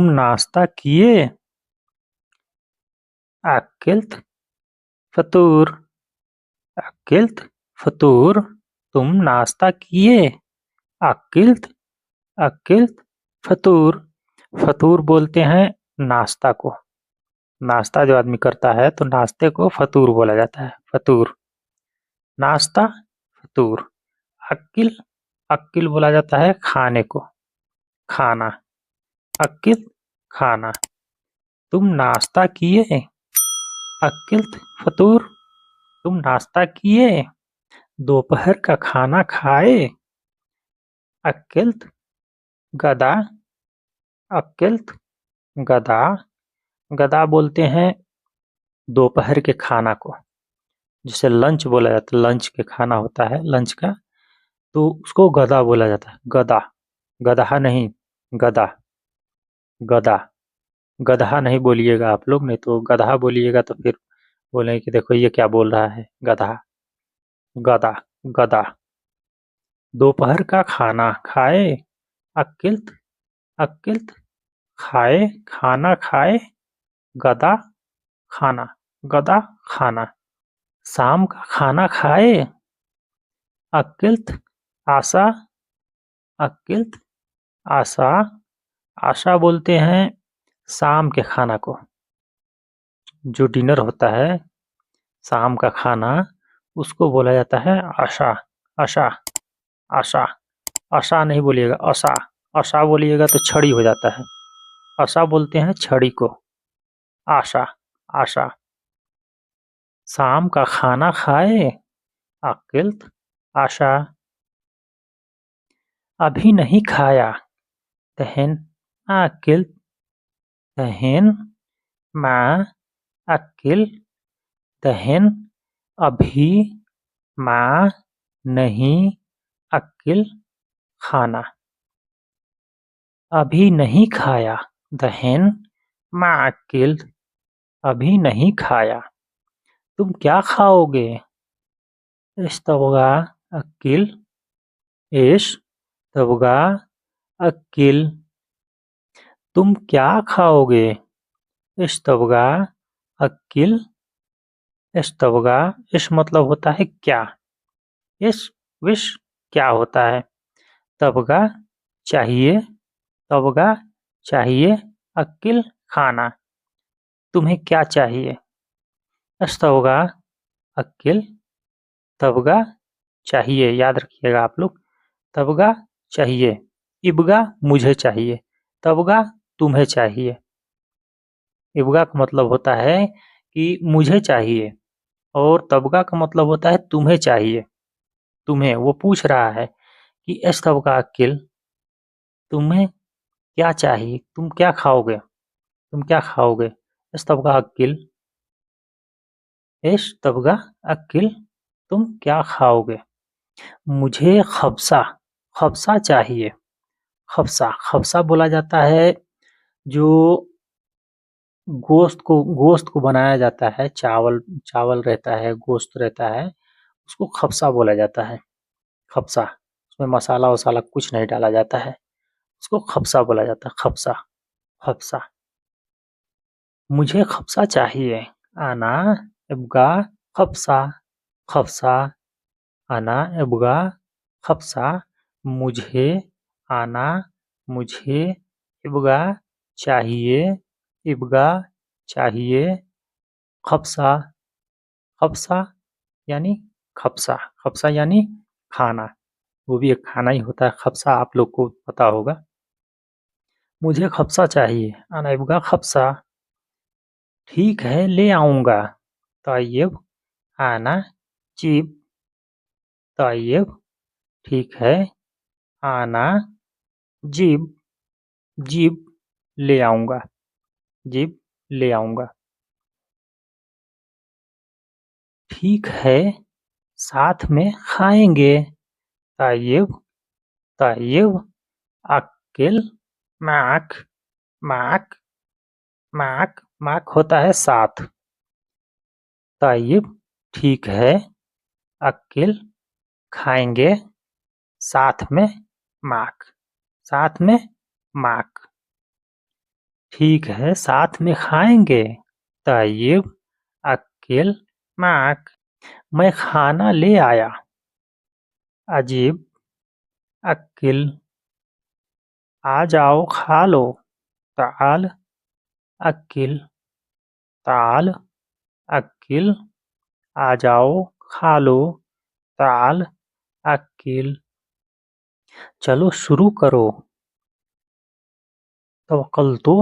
नाश्ता किए? अकिल्त फतूर। अकिल्त फतूर। तुम नाश्ता किए? अकिल्त अकिल्त फतूर। फतूर बोलते हैं नाश्ता को। नाश्ता जो आदमी करता है तो नाश्ते को फतूर बोला जाता है। फतूर नाश्ता, फतूर। अक्किल अक्किल बोला जाता है खाने को, खाना। अक्किल खाना। तुम नाश्ता किए? अक्किल्त फतूर। तुम नाश्ता किए? दोपहर का खाना खाए? अक्किल्त गदा। अक्किल्त गदा। गदा बोलते हैं दोपहर के खाना को, जिसे लंच बोला जाता है। लंच के खाना होता है, लंच का, तो उसको गदा बोला जाता है। गदा, गदहा नहीं, गदा। गदा, गदहा नहीं बोलिएगा आप लोग, नहीं तो गदहा बोलिएगा तो फिर बोलेंगे कि देखो ये क्या बोल रहा है, गधा। गदा, गदा। दोपहर का खाना खाए? अकिल्त अकिल्त खाए, खाना खाए। गदा खाना, गदा खाना। शाम का खाना खाए? अकिल्त आशा। अकिल्त आशा। आशा बोलते हैं शाम के खाना को, जो डिनर होता है, शाम का खाना, उसको बोला जाता है आशा। आशा, आशा। आशा नहीं बोलिएगा, आशा। आशा बोलिएगा तो छड़ी हो जाता है। आशा बोलते हैं छड़ी को। आशा, आशा। शाम का खाना खाए? अकिल्त आशा। अभी नहीं खाया? तहन अकिल्त तहन। माँ अकिल तहन अभी। माँ नहीं अकिल खाना। अभी नहीं खाया? दहन माँ अकिल अभी नहीं खाया। तुम क्या खाओगे? इस्तवगा अकिल इश तवगा अकिल। तुम क्या खाओगे? इस्तवगा अकिल। इस्तवगा, इश मतलब होता है क्या। इश विश क्या होता है। तवगा चाहिए। तवगा चाहिए। अकिल खाना। तुम्हें क्या चाहिए? अस्तवगा अकिल। तवगा चाहिए, याद रखिएगा आप लोग। तवगा चाहिए। इबगा मुझे चाहिए। तवगा तुम्हें चाहिए। इबगा का मतलब होता है कि मुझे चाहिए, और तबगा का मतलब होता है तुम्हें चाहिए। तुम्हें, वो पूछ रहा है कि एस तबगा अकिल, तुम्हें क्या चाहिए, तुम क्या खाओगे, तुम क्या खाओगे। एस तबगा अकिल, एश तबगा अकिल, तुम क्या खाओगे। मुझे खबसा, खबसा चाहिए। खबसा, खबसा बोला जाता है जो गोश्त को बनाया जाता है। चावल चावल रहता है, गोश्त रहता है, उसको खबसा बोला जाता है। खबसा, उसमें मसाला वसाला कुछ नहीं डाला जाता है, उसको खबसा बोला जाता है। खबसा, खबसा। मुझे खबसा चाहिए। आना इब्गा खबसा। खबसा। आना इब्गा खबसा। मुझे, आना मुझे, इब्गा चाहिए, इब्गा चाहिए। खबसा, खबसा यानी खबसा। खबसा यानी खाना, वो भी एक खाना ही होता है खबसा, आप लोग को पता होगा। मुझे खबसा चाहिए। आना इब्गा खबसा। ठीक है ले आऊँगा। तय्यब आना जीब। तय्यब ठीक है, आना जीब। जीब ले आऊँगा। जीब ले आऊँगा। ठीक है साथ में खाएंगे। तय्यब तय्यब अक्किल माक। माक, माक, माक होता है साथ। तय्यब ठीक है, अक्किल खाएंगे, साथ में माक, साथ में माक। ठीक है, साथ में खाएंगे। तय्यब, अक्ल, माक। मैं खाना ले आया। अजीब, अक्ल। आ जाओ खा लो। ताल, अक्ल, ताल, अक्ल। आ जाओ खा लो। ताल, अक्ल। चलो शुरू करो। तवक्कलतु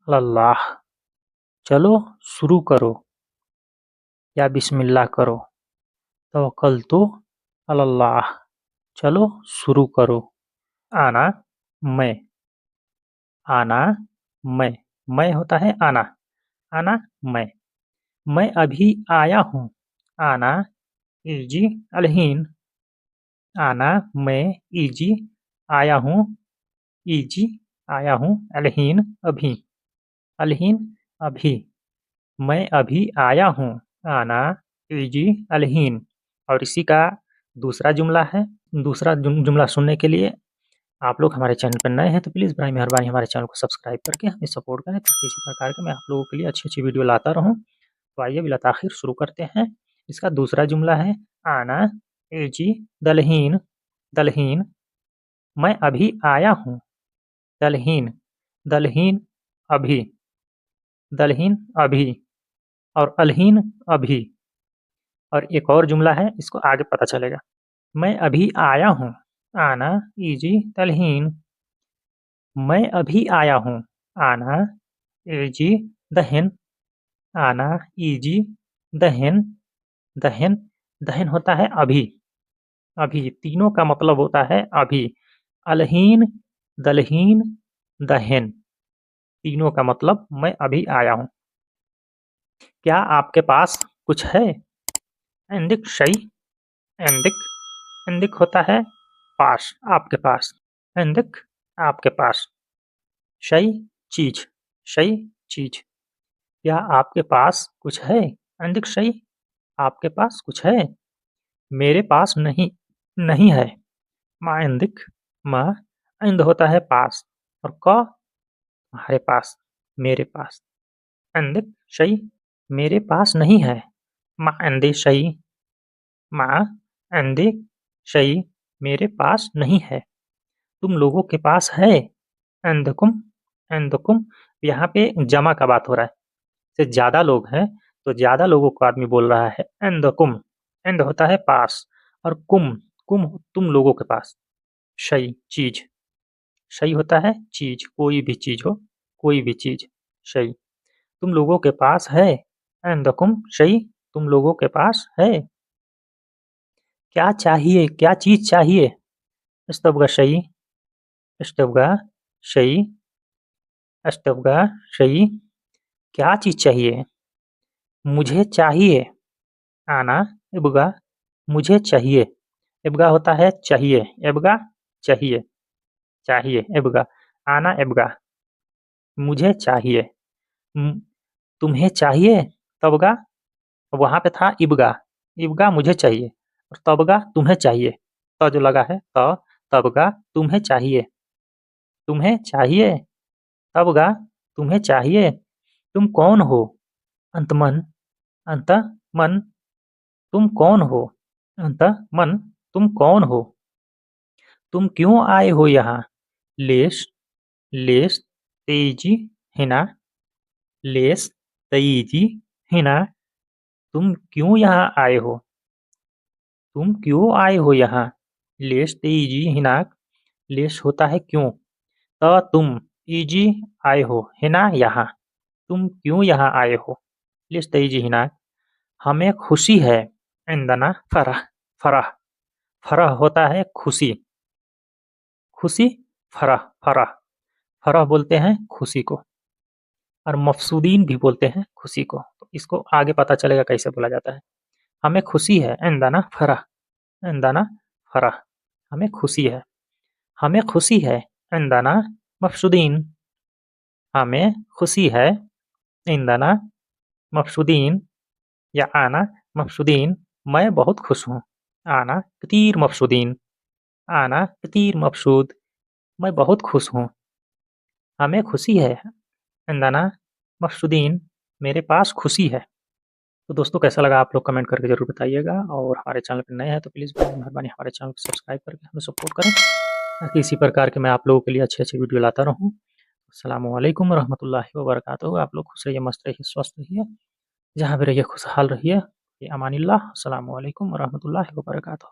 अलल्लाह। चलो शुरू करो या बिस्मिल्लाह करो। तवक्कलतु अलल्लाह। चलो शुरू करो। आना, मैं। आना, मैं होता है आना। आना, मैं अभी आया हूँ। आना, इजी, अलहीन। आना, मैं, इजी, आया हूँ। इजी, आया हूँ, अलहीन, अभी। अलहीन, अभी। मैं अभी आया हूँ। आना, इजी, अलहीन। और इसी का दूसरा जुमला है। दूसरा जुमला सुनने के लिए आप लोग हमारे चैनल पर नए हैं तो प्लीज़ बराए मेहरबानी हमारे चैनल को सब्सक्राइब करके हमें सपोर्ट करें ताकि इसी प्रकार के मैं आप लोगों के लिए अच्छी-अच्छी वीडियो लाता रहूँ। तो आइए बिला ताख़िर शुरू करते हैं। इसका दूसरा जुमला है आना, इजी, दलहीन। दलहीन, मैं अभी आया हूँ। दलहीन, दलहीन, अभी। दलहीन, अभी। और अलहीन, अभी। और एक और जुमला है, इसको आगे पता चलेगा। मैं अभी आया हूँ। आना, इजी, तलहीन। मैं अभी आया हूँ। आना, इजी, दहन। आना, इजी, दहन। दहन, दहन होता है अभी। अभी, तीनों का मतलब होता है अभी। अलहीन, दलहीन, दहन। तीनों का मतलब मैं अभी आया हूँ। क्या आपके पास कुछ है? इंदिक शई। इंदिक, इंदिक होता है पास, आपके पास। इंदिक, आपके पास। शई, चीज। शई, चीज। क्या आपके पास कुछ है? इंदिक शई, आपके पास कुछ है? मेरे पास नहीं, नहीं है। मा इंदिक, मा। इंद होता है पास और क हमारे पास, मेरे पास। इंदिक शई, मेरे पास नहीं है। मा इंदे शई, मा इंदे शई, मेरे पास नहीं है। तुम लोगों के पास है। इंदकुम, इंदकुम। यहाँ पे जमा का बात हो रहा है। से ज्यादा लोग हैं तो ज्यादा लोगों को आदमी बोल रहा है इंदकुम। इंद होता है पास और कुम, कुम तुम लोगों के पास। शई, चीज। शई होता है चीज, कोई भी चीज हो, कोई भी चीज। शई, तुम लोगों के पास है। इंदकुम शई, तुम लोगों के पास है। क्या चाहिए, क्या चीज चाहिए? इस्तबगा शई, इस्तबगा शई, इस्तबगा शई। क्या चीज चाहिए? मुझे चाहिए। आना, इब्गा, मुझे चाहिए। इब्गा होता है चाहिए। इब्गा, चाहिए, चाहिए, इब्गा। आना, इब्गा, मुझे चाहिए। तुम्हें चाहिए। तबगा, वहां पे था इब्गा। इब्गा मुझे चाहिए और तबगा तुम्हें चाहिए। त जो लगा है त, तबगा तुम्हें चाहिए। तुम्हें चाहिए। तबगा तुम्हें चाहिए। तुम कौन हो? अंतमन, अंत मन। तुम कौन हो? अंत मन, तुम कौन हो? तुम क्यों आए हो यहाँ? लेस, लेस, तेजी, हिना। लेस, तेजी, हिना। तुम क्यों यहाँ आए हो? तुम क्यों आए हो यहाँ? लेस तेजी हिनाक। लेस होता है क्यों। तुम, इजी, आए हो, हिना, यहाँ। तुम क्यों यहाँ आए हो? लेस तेजी हिनाक। हमें खुशी है। इंदना फरह, फरह। फरह होता है खुशी। खुशी, फरह, फरह। फरह बोलते हैं खुशी को और मफसूदीन भी बोलते हैं खुशी को। तो इसको आगे पता चलेगा कैसे बोला जाता है। हमें खुशी है। इंदना फरह, इंदना फरह। हमें खुशी है। हमें खुशी है। इंदना मफसूदीन। हमें खुशी है। इंदना मफसूदीन या आना मफसूदीन। मैं बहुत खुश हूँ। आना कतीर मफसूदीन। आना कतीर मफसूद। मैं बहुत खुश हूँ। हमें खुशी है। इंदाना मफसुद्दीन मेरे पास खुशी है। तो दोस्तों कैसा लगा आप लोग कमेंट करके ज़रूर बताइएगा और हमारे चैनल पे नए हैं तो प्लीज़ मेहरबानी हमारे चैनल को सब्सक्राइब करके हमें सपोर्ट करें ताकि इसी प्रकार के मैं आप लोगों के लिए अच्छी-अच्छी वीडियो लाता रहूँ। अस्सलामु अलैकुम रहमतुल्लाहि व बरकातुहू। आप लोग खुश रहिए, मस्त रहिए, स्वस्थ रहिए, जहाँ भी रहिए खुशहाल रहिए। फ़ी अमानिल्लाह। अस्सलामु अलैकुम रहमतुल्लाहि व बरकातुहू।